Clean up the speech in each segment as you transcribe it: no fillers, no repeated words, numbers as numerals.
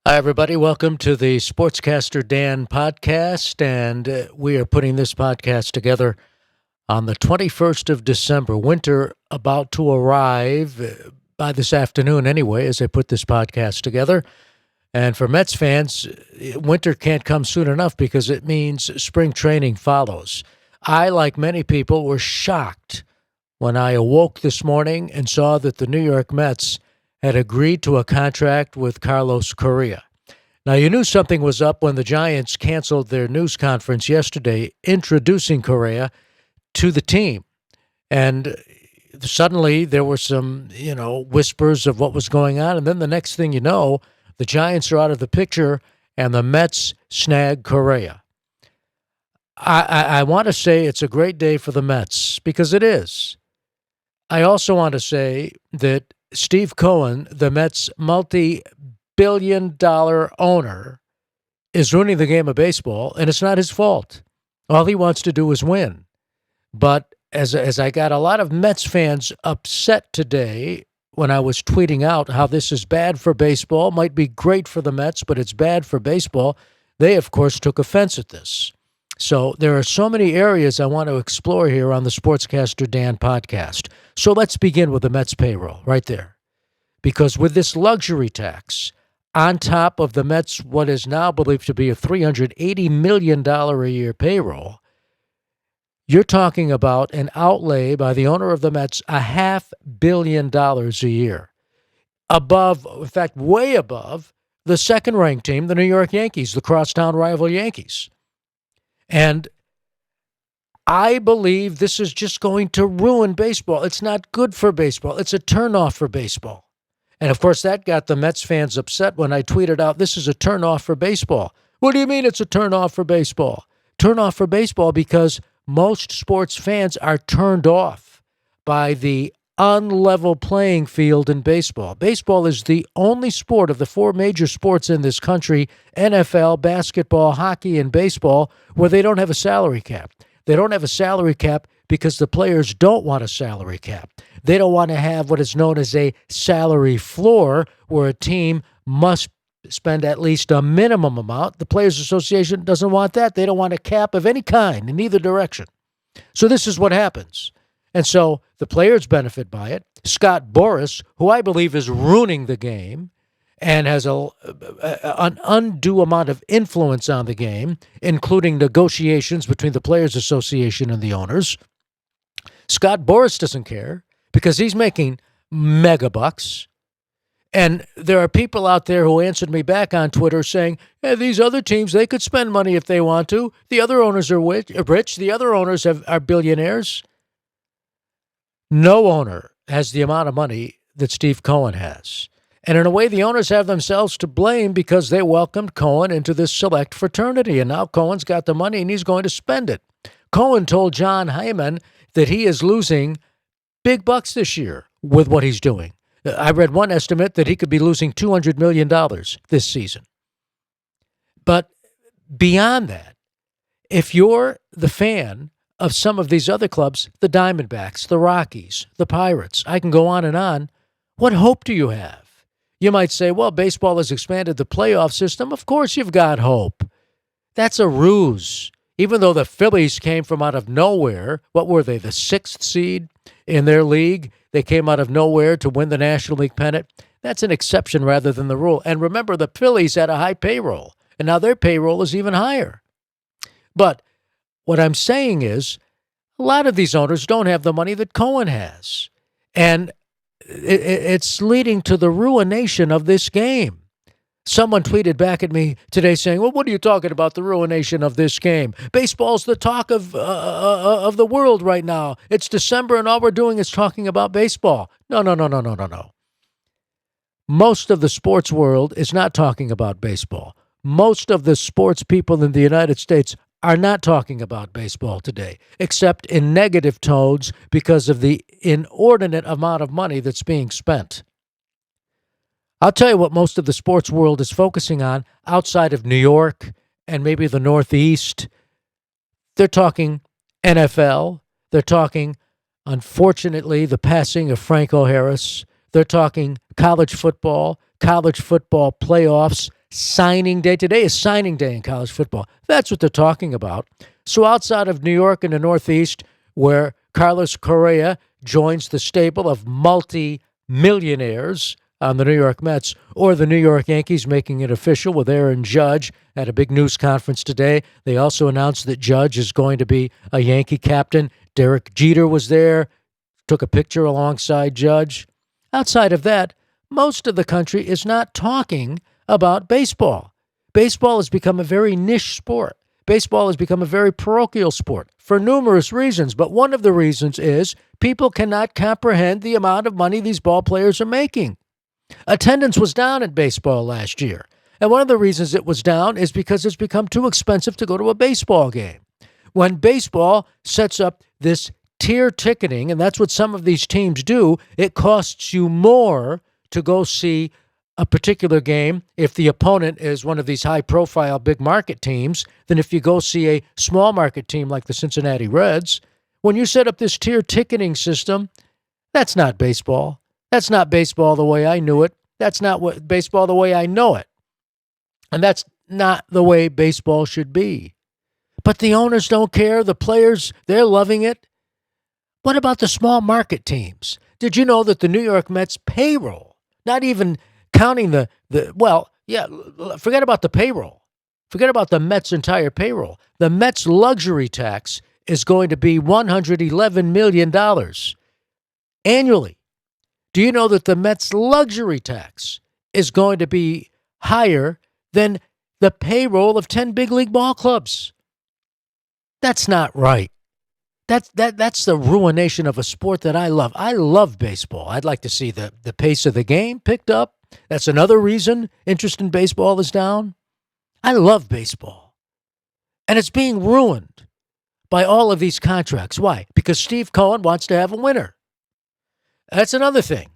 Hi, everybody. Welcome to the Sportscaster Dan podcast. And we are putting this podcast together on the 21st of December. Winter about to arrive by this afternoon, anyway, as I put this podcast together. And for Mets fans, winter can't come soon enough because it means spring training follows. I, like many people, were shocked when I awoke this morning and saw that the New York Mets had agreed to a contract with Carlos Correa. Now, you knew something was up when the Giants canceled their news conference yesterday introducing Correa to the team. And suddenly there were some, whispers of what was going on. And then the next thing you know, the Giants are out of the picture and the Mets snag Correa. I want to say it's a great day for the Mets because it is. I also want to say that Steve Cohen, the Mets multi-billion-dollar owner, is ruining the game of baseball, and it's not his fault. All he wants to do is win. But as I got a lot of Mets fans upset today when I was tweeting out how this is bad for baseball, might be great for the Mets, but it's bad for baseball, they, of course, took offense at this. So there are so many areas I want to explore here on the Sportscaster Dan podcast. So let's begin with the Mets payroll right there. Because with this luxury tax on top of the Mets, what is now believed to be a $380 million a year payroll, you're talking about an outlay by the owner of the Mets, $500 million a year. Above, in fact, way above the second-ranked team, the New York Yankees, the crosstown rival Yankees. And I believe this is just going to ruin baseball. It's not good for baseball. It's a turnoff for baseball. And, of course, that got the Mets fans upset when I tweeted out, this is a turnoff for baseball. What do you mean it's a turnoff for baseball? Turnoff for baseball because most sports fans are turned off by the unlevel playing field in baseball. Baseball is the only sport of the four major sports in this country, NFL, basketball, hockey, and baseball, where they don't have a salary cap. They don't have a salary cap because the players don't want a salary cap. They don't want to have what is known as a salary floor, where a team must spend at least a minimum amount. The Players Association doesn't want that. They don't want a cap of any kind in either direction. So this is what happens. And so the players benefit by it. Scott Boras, who I believe is ruining the game and has an undue amount of influence on the game, including negotiations between the Players Association and the owners. Scott Boras doesn't care because he's making mega bucks. And there are people out there who answered me back on Twitter saying, hey, these other teams, they could spend money if they want to. The other owners are rich. The other owners are billionaires. No owner has the amount of money that Steve Cohen has. And in a way, the owners have themselves to blame because they welcomed Cohen into this select fraternity. And now Cohen's got the money and he's going to spend it. Cohen told John Hyman that he is losing big bucks this year with what he's doing. I read one estimate that he could be losing $200 million this season. But beyond that, if you're the fan of some of these other clubs, the Diamondbacks, the Rockies, the Pirates, I can go on, what hope do you have? You might say, well, baseball has expanded the playoff system. Of course you've got hope. That's a ruse. Even though the Phillies came from out of nowhere, what were they, the sixth seed in their league? They came out of nowhere to win the National League pennant. That's an exception rather than the rule. And remember, the Phillies had a high payroll, and now their payroll is even higher. But what I'm saying is a lot of these owners don't have the money that Cohen has. And it's leading to the ruination of this game. Someone tweeted back at me today saying, well, what are you talking about, the ruination of this game? Baseball's the talk of the world right now. It's December and all we're doing is talking about baseball. No. Most of the sports world is not talking about baseball. Most of the sports people in the United States are not talking about baseball today, except in negative tones because of the inordinate amount of money that's being spent. I'll tell you what most of the sports world is focusing on outside of New York and maybe the Northeast. They're talking NFL. They're talking, unfortunately, the passing of Franco Harris. They're talking college football playoffs, signing day. Today is signing day in college football. That's what they're talking about. So outside of New York and the Northeast, where Carlos Correa joins the stable of multi-millionaires on the New York Mets, or the New York Yankees making it official with Aaron Judge at a big news conference today. They also announced that Judge is going to be a Yankee captain. Derek Jeter was there, took a picture alongside Judge. Outside of that, most of the country is not talking about baseball. Baseball has become a very niche sport. Baseball has become a very parochial sport for numerous reasons, but one of the reasons is people cannot comprehend the amount of money these ball players are making. Attendance was down at baseball last year, and one of the reasons it was down is because it's become too expensive to go to a baseball game. When baseball sets up this tier ticketing, and that's what some of these teams do, it costs you more to go see a particular game if the opponent is one of these high-profile big market teams than if you go see a small market team like the Cincinnati Reds. When you set up this tier ticketing system, that's not baseball. That's not baseball the way I knew it. That's not what baseball the way I know it. And that's not the way baseball should be. But the owners don't care. The players, they're loving it. What about the small market teams? Did you know that the New York Mets payroll, not even counting forget about the payroll. Forget about the Mets' entire payroll. The Mets' luxury tax is going to be $111 million annually. Do you know that the Mets' luxury tax is going to be higher than the payroll of 10 big league ball clubs? That's not right. That's the ruination of a sport that I love. I love baseball. I'd like to see the pace of the game picked up. That's another reason interest in baseball is down. I love baseball. And it's being ruined by all of these contracts. Why? Because Steve Cohen wants to have a winner. That's another thing.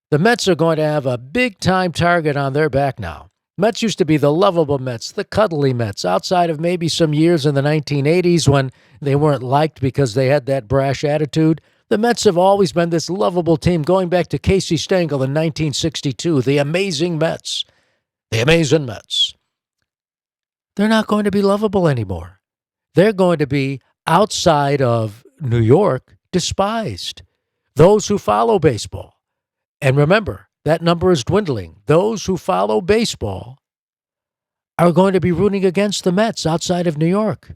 The Mets are going to have a big-time target on their back now. Mets used to be the lovable Mets, the cuddly Mets, outside of maybe some years in the 1980s when they weren't liked because they had that brash attitude. The Mets have always been this lovable team, going back to Casey Stengel in 1962, the amazing Mets. The amazing Mets. They're not going to be lovable anymore. They're going to be, outside of New York, despised. Those who follow baseball. And remember, that number is dwindling. Those who follow baseball are going to be rooting against the Mets outside of New York,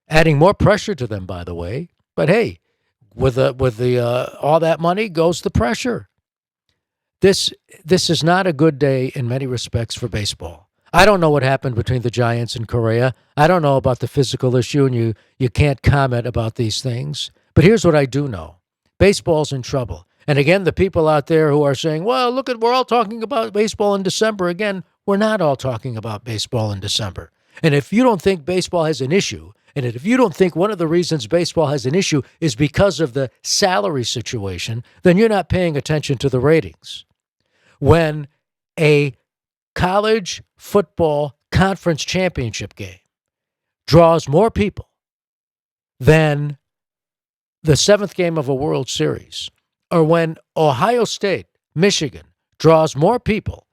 adding more pressure to them, by the way. But hey, with all that money goes the pressure. This is not a good day in many respects for baseball. I don't know what happened between the Giants and Correa. I don't know about the physical issue, and you can't comment about these things. But here's what I do know. Baseball's in trouble. And again, the people out there who are saying, well, look, we're all talking about baseball in December. Again, we're not all talking about baseball in December. And if you don't think baseball has an issue, and if you don't think one of the reasons baseball has an issue is because of the salary situation, then you're not paying attention to the ratings. When a college football conference championship game draws more people than the seventh game of a World Series, or when Ohio State, Michigan draws more people,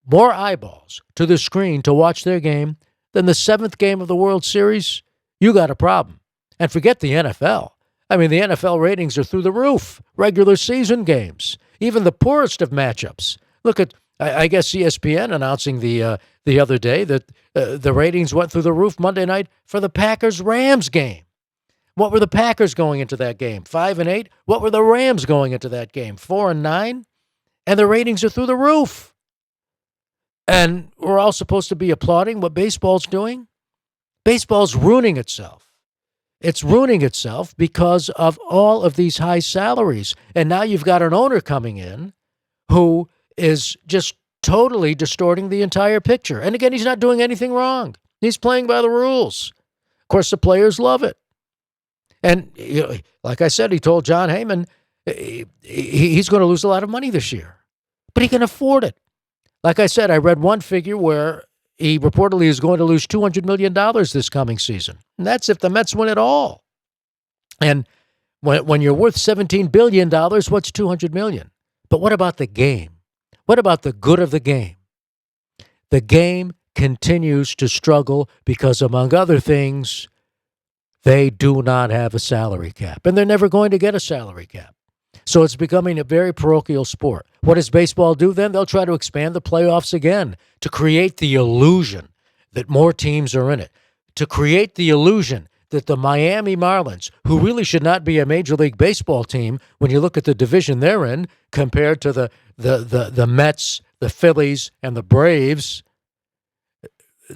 more eyeballs to the screen to watch their game than the seventh game of the World Series, you got a problem. And forget the NFL. I mean, the NFL ratings are through the roof. Regular season games, even the poorest of matchups. Look at, I guess, ESPN announcing the other day that the ratings went through the roof Monday night for the Packers-Rams game. What were the Packers going into that game? 5-8? What were the Rams going into that game? 4-9? And the ratings are through the roof. And we're all supposed to be applauding what baseball's doing? Baseball's ruining itself. It's ruining itself because of all of these high salaries. And now you've got an owner coming in who is just totally distorting the entire picture. And again, he's not doing anything wrong. He's playing by the rules. Of course, the players love it. And like I said, he told John Heyman he's going to lose a lot of money this year, but he can afford it. Like I said, I read one figure where he reportedly is going to lose $200 million this coming season. And that's if the Mets win it all. And when you're worth $17 billion, what's $200 million? But what about the game? What about the good of the game? The game continues to struggle because, among other things, they do not have a salary cap, and they're never going to get a salary cap. So it's becoming a very parochial sport. What does baseball do then? They'll try to expand the playoffs again to create the illusion that more teams are in it, to create the illusion that the Miami Marlins, who really should not be a Major League Baseball team when you look at the division they're in compared to the Mets, the Phillies, and the Braves,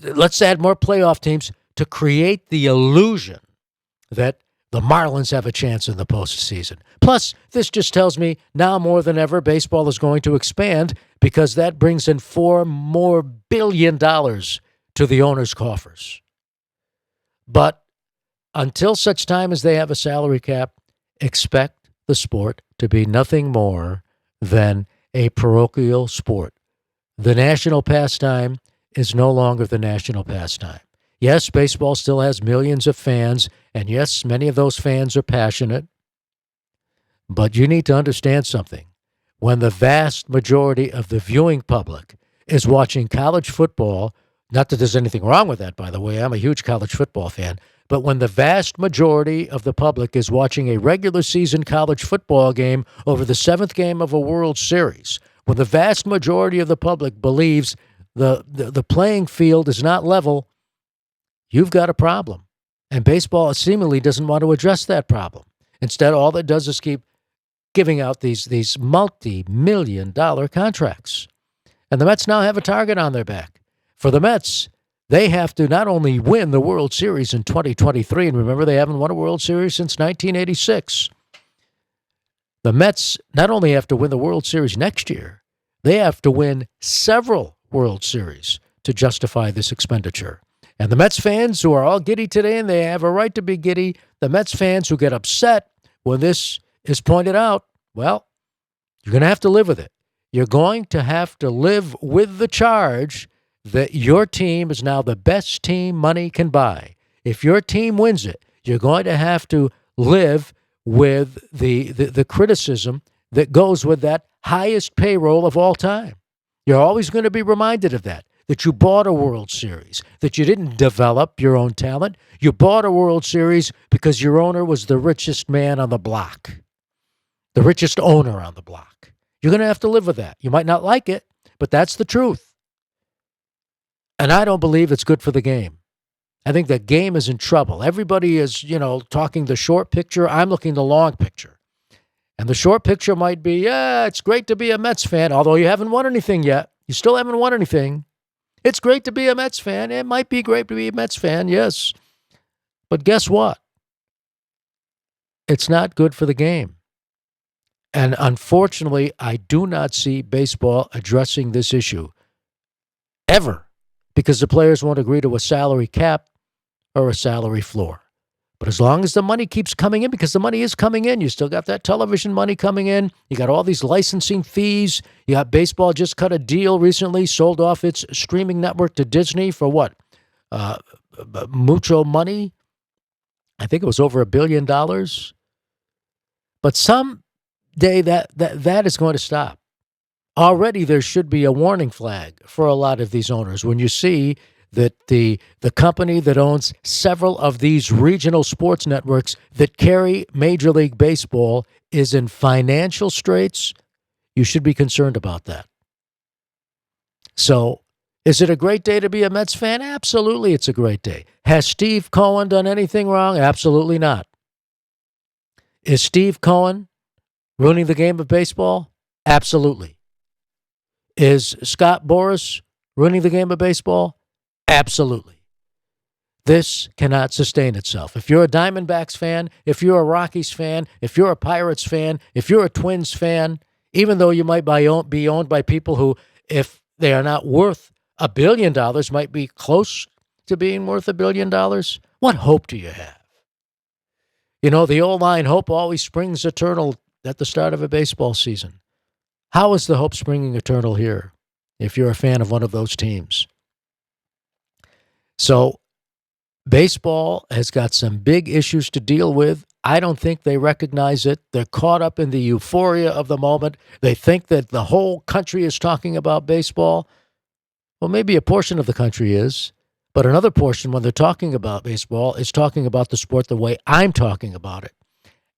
let's add more playoff teams to create the illusion that the Marlins have a chance in the postseason. Plus, this just tells me now more than ever, baseball is going to expand because that brings in $4 more billion to the owners' coffers. But until such time as they have a salary cap, expect the sport to be nothing more than a parochial sport. The national pastime is no longer the national pastime. Yes, baseball still has millions of fans, and yes, many of those fans are passionate. But you need to understand something. When the vast majority of the viewing public is watching college football, not that there's anything wrong with that, by the way, I'm a huge college football fan, but when the vast majority of the public is watching a regular season college football game over the seventh game of a World Series, when the vast majority of the public believes the playing field is not level, you've got a problem. And baseball seemingly doesn't want to address that problem. Instead, all it does is keep giving out these multi-million-dollar contracts. And the Mets now have a target on their back. For the Mets, they have to not only win the World Series in 2023, and remember, they haven't won a World Series since 1986. The Mets not only have to win the World Series next year, they have to win several World Series to justify this expenditure. And the Mets fans who are all giddy today, and they have a right to be giddy, the Mets fans who get upset when this is pointed out, well, you're going to have to live with it. You're going to have to live with the charge that your team is now the best team money can buy. If your team wins it, you're going to have to live with the criticism that goes with that highest payroll of all time. You're always going to be reminded of that you bought a World Series, that you didn't develop your own talent. You bought a World Series because your owner was the richest man on the block, the richest owner on the block. You're going to have to live with that. You might not like it, but that's the truth. And I don't believe it's good for the game. I think the game is in trouble. Everybody is, talking the short picture. I'm looking the long picture. And the short picture might be, it's great to be a Mets fan, although you haven't won anything yet. You still haven't won anything. It's great to be a Mets fan. It might be great to be a Mets fan, yes. But guess what? It's not good for the game. And unfortunately, I do not see baseball addressing this issue ever because the players won't agree to a salary cap or a salary floor. But as long as the money keeps coming in, because the money is coming in, you still got that television money coming in. You got all these licensing fees. You got baseball just cut a deal recently, sold off its streaming network to Disney for what? Mucho money. I think it was over $1 billion. But someday that is going to stop. Already there should be a warning flag for a lot of these owners when you see that the company that owns several of these regional sports networks that carry Major League Baseball is in financial straits. You should be concerned about that. So, is it a great day to be a Mets fan? Absolutely, it's a great day. Has Steve Cohen done anything wrong? Absolutely not. Is Steve Cohen ruining the game of baseball? Absolutely. Is Scott Boras ruining the game of baseball? Absolutely. This cannot sustain itself. If you're a Diamondbacks fan, if you're a Rockies fan, if you're a Pirates fan, if you're a Twins fan, even though you might be owned by people who, if they are not worth $1 billion, might be close to being worth $1 billion, what hope do you have? The old line, hope always springs eternal at the start of a baseball season. How is the hope springing eternal here if you're a fan of one of those teams? So baseball has got some big issues to deal with. I don't think they recognize it. They're caught up in the euphoria of the moment. They think that the whole country is talking about baseball. Well, maybe a portion of the country is, but another portion, when they're talking about baseball, is talking about the sport the way I'm talking about it.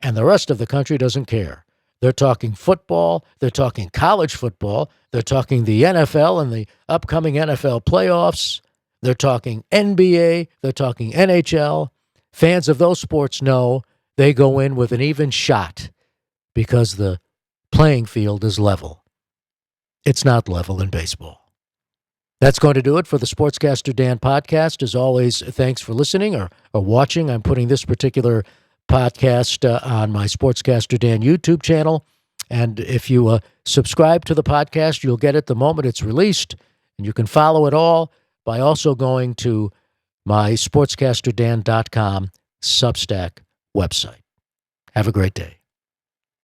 And the rest of the country doesn't care. They're talking football. They're talking college football. They're talking the NFL and the upcoming NFL playoffs. They're talking NBA. They're talking NHL. Fans of those sports know they go in with an even shot because the playing field is level. It's not level in baseball. That's going to do it for the Sportscaster Dan podcast. As always, thanks for listening or watching. I'm putting this particular podcast on my Sportscaster Dan YouTube channel. And if you subscribe to the podcast, you'll get it the moment it's released. And you can follow it all by also going to my sportscasterdan.com Substack website. Have a great day.